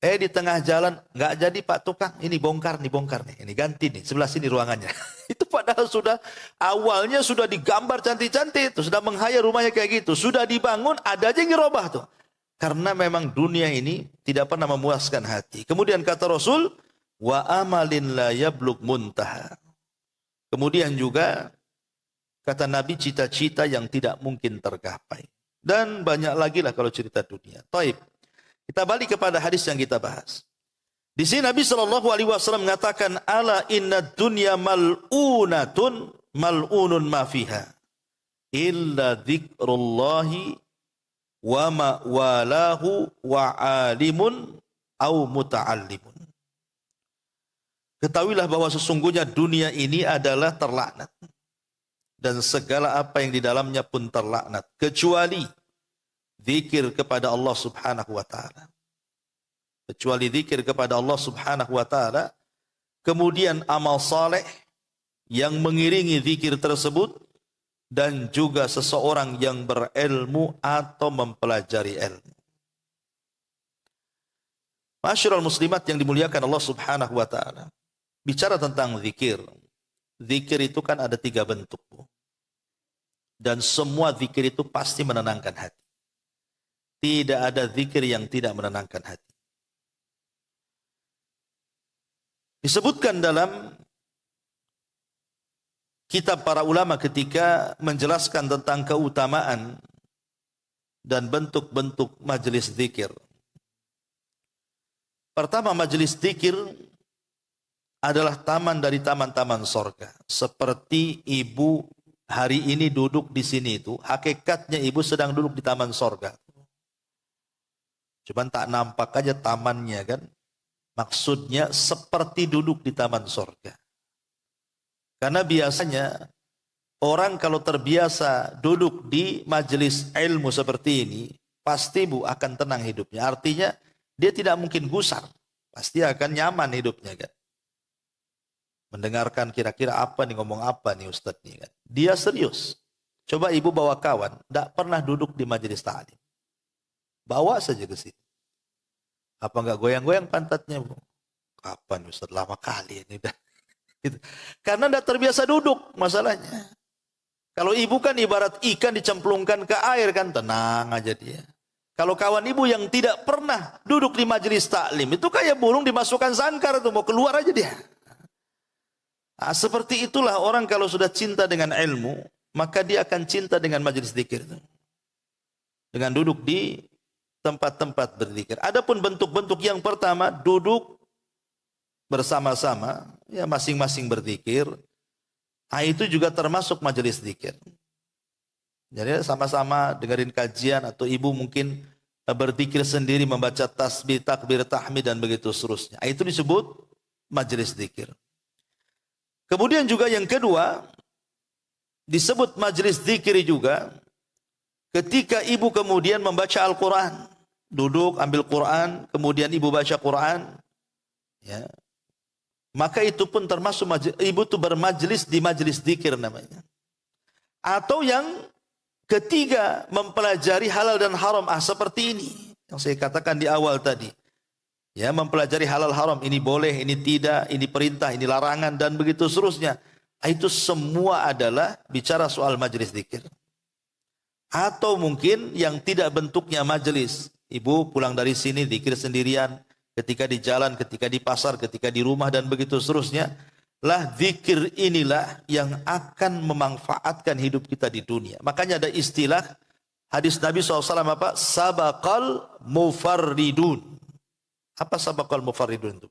Di tengah jalan, nggak jadi Pak Tukang, ini bongkar nih, ini ganti nih, sebelah sini ruangannya. Itu padahal sudah, awalnya sudah digambar cantik-cantik, sudah menghayal rumahnya kayak gitu, sudah dibangun, ada aja yang ngerubah tuh. Karena memang dunia ini tidak pernah memuaskan hati. Kemudian kata Rasul, wa amalin la yablugh muntaha. Kemudian juga, kata Nabi, cita-cita yang tidak mungkin tergapai. Dan banyak lagi lah kalau cerita dunia. Taib. Kita balik kepada hadis yang kita bahas. Di sini Nabi SAW mengatakan, ala inna dunya mal'unatun mal'unun ma fiha illa dzikrullahi wa ma walahu wa alimun au muta'allimun. Ketahuilah bahwa sesungguhnya dunia ini adalah terlaknat. Dan segala apa yang di dalamnya pun terlaknat. Kecuali zikir kepada Allah subhanahu wa ta'ala. Kecuali zikir kepada Allah subhanahu wa ta'ala. Kemudian amal saleh yang mengiringi zikir tersebut. Dan juga seseorang yang berilmu atau mempelajari ilmu. Masyarul muslimat yang dimuliakan Allah subhanahu wa ta'ala. Bicara tentang zikir. Zikir itu kan ada 3 bentuk. Dan semua zikir itu pasti menenangkan hati. Tidak ada zikir yang tidak menenangkan hati. Disebutkan dalam kitab para ulama ketika menjelaskan tentang keutamaan dan bentuk-bentuk majelis zikir. Pertama, majelis zikir adalah taman dari taman-taman sorga. Seperti ibu hari ini duduk di sini itu, hakikatnya ibu sedang duduk di taman sorga. Cuman tak nampak aja tamannya kan. Maksudnya seperti duduk di taman sorga. Karena biasanya orang kalau terbiasa duduk di majelis ilmu seperti ini, pasti Bu akan tenang hidupnya. Artinya dia tidak mungkin gusar. Pasti akan nyaman hidupnya kan. Mendengarkan kira-kira apa nih, ngomong apa nih Ustadz nih kan. Dia serius. Coba ibu bawa kawan, tidak pernah duduk di majelis ta'lim. Bawa saja ke sini. Apa enggak goyang-goyang pantatnya, Bu? Kapan Ustaz? Lama kali ini dah. Gitu. Karena tidak terbiasa duduk masalahnya. Kalau ibu kan ibarat ikan dicemplungkan ke air kan, tenang aja dia. Kalau kawan ibu yang tidak pernah duduk di majelis taklim, itu kayak burung dimasukkan sangkar, itu mau keluar aja dia. Nah, seperti itulah orang kalau sudah cinta dengan ilmu, maka dia akan cinta dengan majelis zikir itu. Dengan duduk di tempat-tempat berzikir. Adapun bentuk-bentuk yang pertama, duduk bersama-sama, ya masing-masing berzikir. Nah, itu juga termasuk majelis zikir. Jadi sama-sama dengerin kajian atau ibu mungkin berzikir sendiri, membaca tasbih, takbir, tahmid dan begitu seterusnya. Itu disebut majelis zikir. Kemudian juga yang kedua, disebut majelis zikir juga ketika ibu kemudian membaca Al-Quran, duduk ambil Quran, kemudian ibu baca Quran, ya, maka itu pun termasuk ibu itu bermajlis di majelis zikir namanya. Atau yang ketiga, mempelajari halal dan haram, seperti ini yang saya katakan di awal tadi. Ya, mempelajari halal haram, ini boleh, ini tidak, ini perintah, ini larangan dan begitu seterusnya. Itu semua adalah bicara soal majelis zikir. Atau mungkin yang tidak bentuknya majelis. Ibu pulang dari sini zikir sendirian, ketika di jalan, ketika di pasar, ketika di rumah dan begitu seterusnya. Lah zikir inilah yang akan memanfaatkan hidup kita di dunia. Makanya ada istilah hadis Nabi SAW apa? Sabaqal mufarridun. Apa sabaqal mufarridun itu?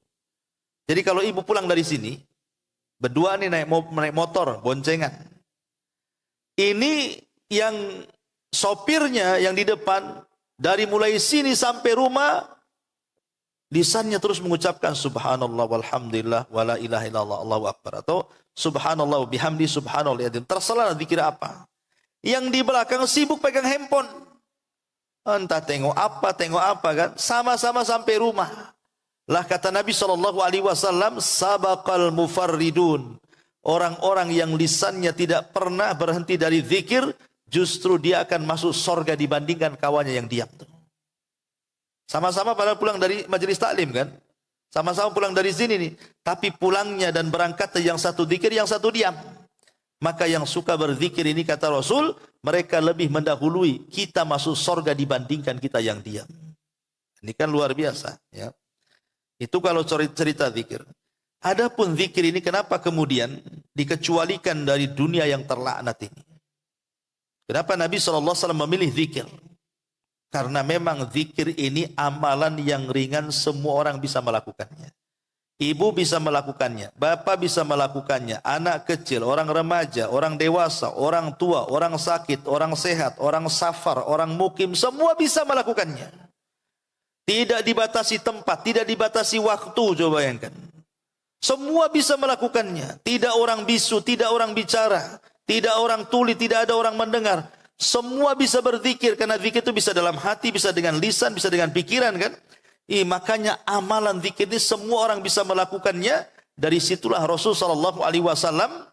Jadi kalau ibu pulang dari sini, berdua nih naik motor, boncengan. Ini yang sopirnya yang di depan, dari mulai sini sampai rumah, lisannya terus mengucapkan subhanallah walhamdulillah wala ilaha illallah Allahu akbar, atau subhanallah bihamdi subhanallah. Terserah zikir apa. Yang di belakang sibuk pegang handphone, entah tengok apa kan, sama-sama sampai rumah. Lah kata Nabi SAW, sabaqal mufarridun, orang-orang yang lisannya tidak pernah berhenti dari zikir, justru dia akan masuk surga dibandingkan kawannya yang diam. Sama-sama pada pulang dari majelis taklim kan, sama-sama pulang dari sini nih, tapi pulangnya dan berangkatnya yang satu zikir, yang satu diam. Maka yang suka berzikir ini kata Rasul, mereka lebih mendahului kita masuk surga dibandingkan kita yang diam. Ini kan luar biasa, ya. Itu kalau cerita zikir. Adapun zikir ini kenapa kemudian dikecualikan dari dunia yang terlaknat ini? Kenapa Nabi SAW memilih zikir? Karena memang zikir ini amalan yang ringan, semua orang bisa melakukannya. Ibu bisa melakukannya, bapak bisa melakukannya, anak kecil, orang remaja, orang dewasa, orang tua, orang sakit, orang sehat, orang safar, orang mukim, semua bisa melakukannya. Tidak dibatasi tempat, tidak dibatasi waktu, coba bayangkan. Semua bisa melakukannya. Tidak orang bisu, tidak orang bicara, tidak orang tuli, tidak ada orang mendengar. Semua bisa berzikir, karena zikir itu bisa dalam hati, bisa dengan lisan, bisa dengan pikiran kan. Makanya amalan zikir ini semua orang bisa melakukannya. Dari situlah Rasulullah SAW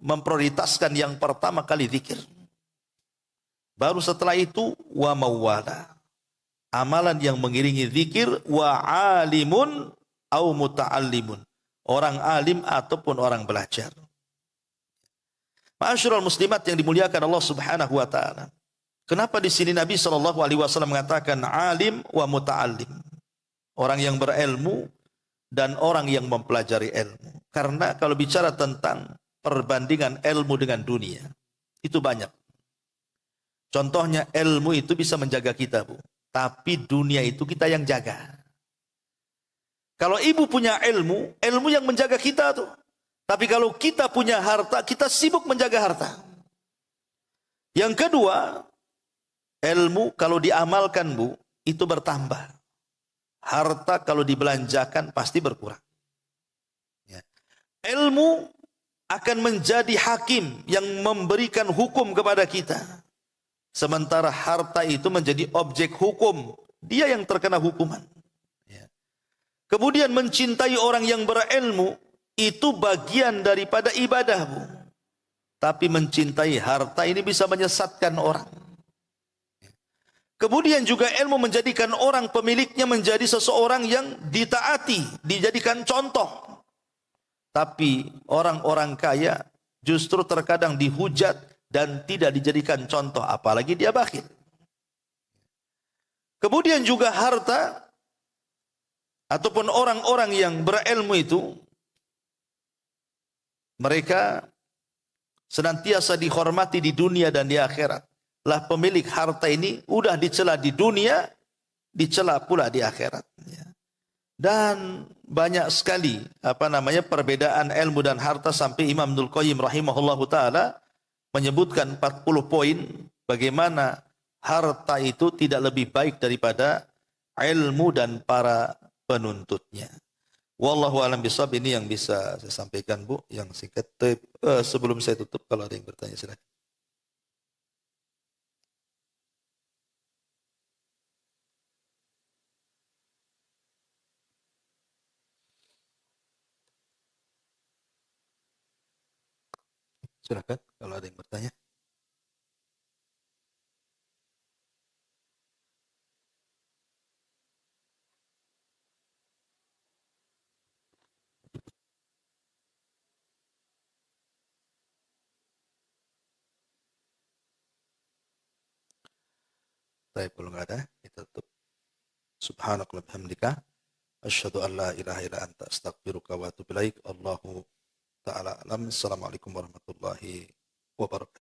memprioritaskan yang pertama kali zikir. Baru setelah itu wa mawala, amalan yang mengiringi zikir, wa alimun au muta'allimun, orang alim ataupun orang belajar. Ma'asyiral muslimat yang dimuliakan Allah Subhanahu wa taala. Kenapa di sini Nabi SAW mengatakan alim wa muta'allim, orang yang berilmu dan orang yang mempelajari ilmu? Karena kalau bicara tentang perbandingan ilmu dengan dunia, itu banyak. Contohnya ilmu itu bisa menjaga kita, Bu. Tapi dunia itu kita yang jaga. Kalau ibu punya ilmu, ilmu yang menjaga kita tuh. Tapi kalau kita punya harta, kita sibuk menjaga harta. Yang kedua, ilmu kalau diamalkan, Bu, itu bertambah. Harta kalau dibelanjakan pasti berkurang. Ya. Ilmu akan menjadi hakim yang memberikan hukum kepada kita. Sementara harta itu menjadi objek hukum. Dia yang terkena hukuman. Ya. Kemudian mencintai orang yang berilmu, itu bagian daripada ibadah, Bu. Tapi mencintai harta ini bisa menyesatkan orang. Kemudian juga ilmu menjadikan orang pemiliknya menjadi seseorang yang ditaati, dijadikan contoh. Tapi orang-orang kaya justru terkadang dihujat dan tidak dijadikan contoh, apalagi dia bakhil. Kemudian juga harta ataupun orang-orang yang berilmu itu, mereka senantiasa dihormati di dunia dan di akhirat. Lah pemilik harta ini udah dicela di dunia, dicela pula di akhirat. Dan banyak sekali perbedaan ilmu dan harta, sampai Imam Ibnul Qayyim rahimahullahu taala menyebutkan 40 poin bagaimana harta itu tidak lebih baik daripada ilmu dan para penuntutnya. Wallahu a'lam bishawab. Ini yang bisa saya sampaikan, Bu, yang singkat. Sebelum saya tutup, kalau ada yang bertanya silakan. Silakan kalau ada yang bertanya. Saya kalau nggak ada, kita tutup. Subhanakallah bihamdika. Asyhadu an la ilaha illa anta astaghfiruka wa atubu ilaik. Allahu ta'ala alam. Assalamualaikum warahmatullahi wabarakatuh.